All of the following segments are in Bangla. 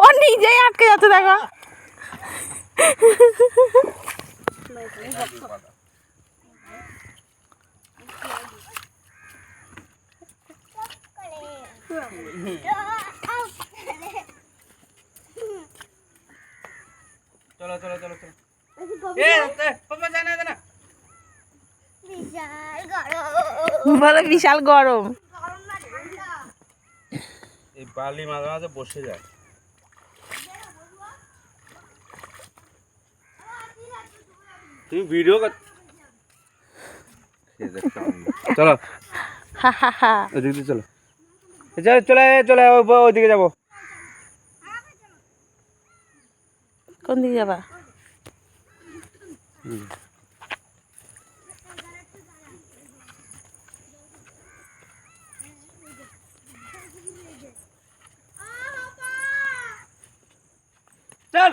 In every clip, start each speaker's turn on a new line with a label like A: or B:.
A: ও নিজেই আটকে যাচ্ছে দেখো।
B: চলো চলো চলো চলো। পাপা জানা জানা
A: বলে বিশাল গরম।
B: এই বালি মাঝে মাঝে বসে যায়। তুমি ভিডিও চলো ওদিকে চলো চলে চলে ওইদিকে যাবো।
A: কোন দিকে যাবা?
B: চল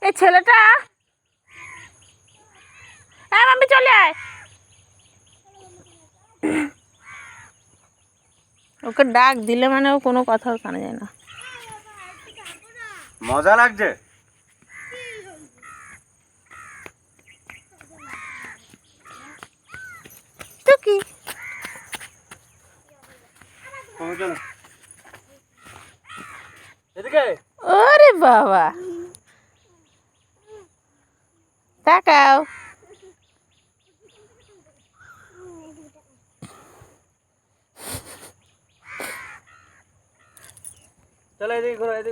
A: এই ছেলেটা আমি চলে আয়। ওকে ডাক দিলে মানে ও কোনো কথাও কানে যায় না।
B: মজা লাগছে।
A: তো কি
B: চলো এদিকে।
A: ওরে বাবা তাকাও।
B: চলো এদিকে ঘোরো এদিকে।